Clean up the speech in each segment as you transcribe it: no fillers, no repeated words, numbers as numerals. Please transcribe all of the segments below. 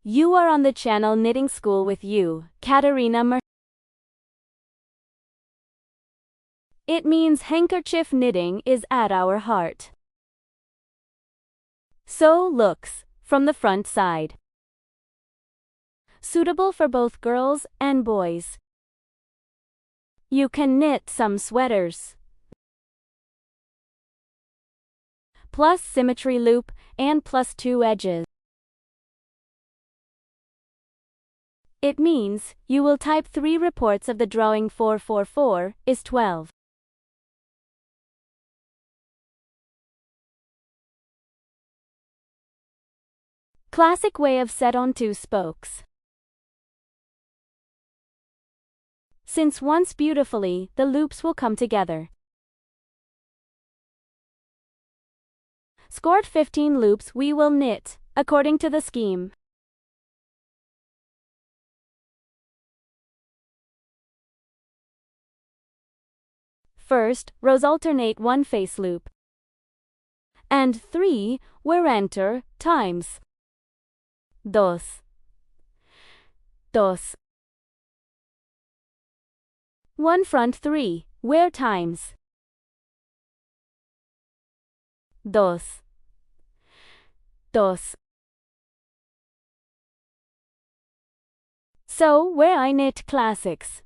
You are on the channel Knitting School with you, Katarina Mer. It means handkerchief knitting is at our heart. So looks from the front side. Suitable for both girls and boys. You can knit some sweaters. Plus symmetry loop and plus 2 edges. It means you will type 3 reports of the drawing 444 is 12. Classic way of set on 2 spokes. Since once beautifully, the loops will come together. Scored 15 loops we will knit, according to the scheme. First, rows alternate one face loop. And 3, where enter, times. Dos. Dos. 1 front 3, where times. Dos. Dos. So, where I knit classics.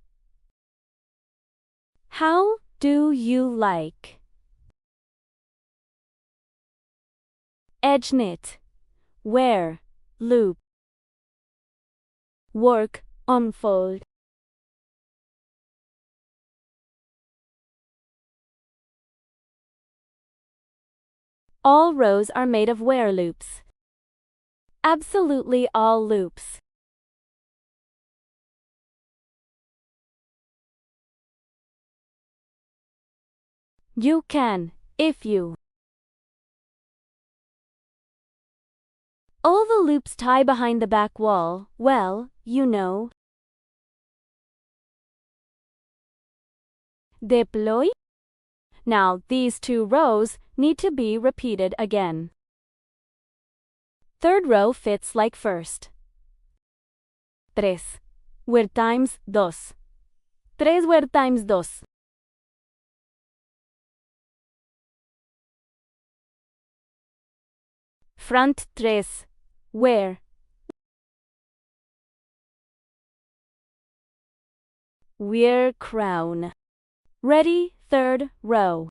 How do you like? Edge knit. Where? Loop. Work, unfold. All rows are made of where loops. Absolutely all loops. You can, if you. All the loops tie behind the back wall, well, you know. Deploy. Now, these 2 rows need to be repeated again. Third row fits like first. Tres. Where times dos. Tres where times dos. Front tres. Where? Wear crown. Ready, third row.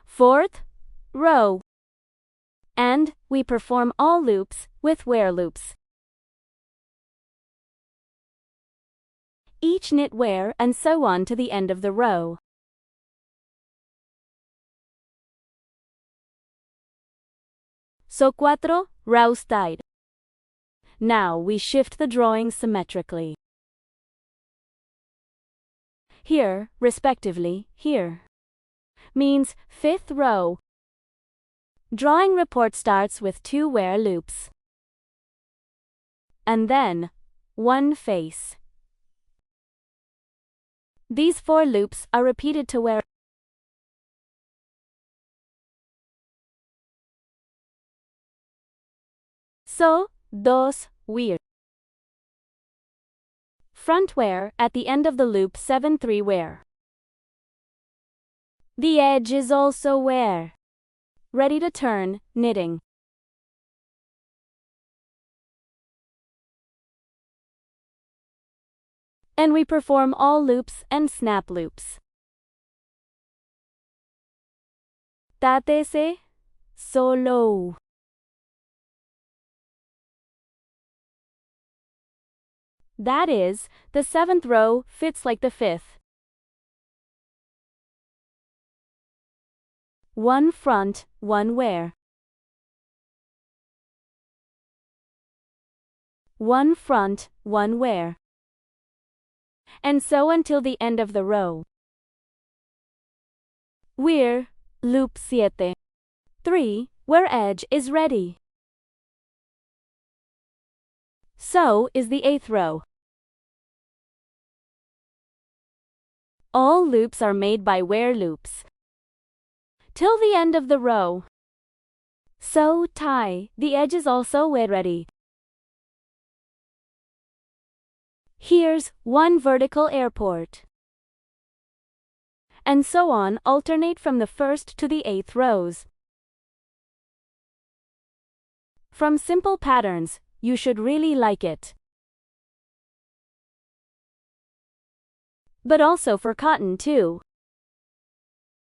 Fourth row. And we perform all loops with where loops. Each knit where and so on to the end of the row. So 4 rows tied. Now we shift the drawing symmetrically. Here, respectively, here. Means 5th row. Drawing report starts with 2 where loops. And then, 1 face. These 4 loops are repeated to where. So, dos, where. Front where, at the end of the loop 7 3 where. The edge is also where. Ready to turn, knitting. And we perform all loops and snap loops. Tátese solo. That is, the 7th row fits like the 5th. 1 front, 1 where. 1 front, 1 where. And so until the end of the row. Where, loop 7. 3, where edge is ready. So is the 8th row. All loops are made by where loops. Till the end of the row. So tie the edges also where ready. Here's one vertical airport. And so on, alternate from the 1st to the 8th rows. From simple patterns, you should really like it. But also for cotton too.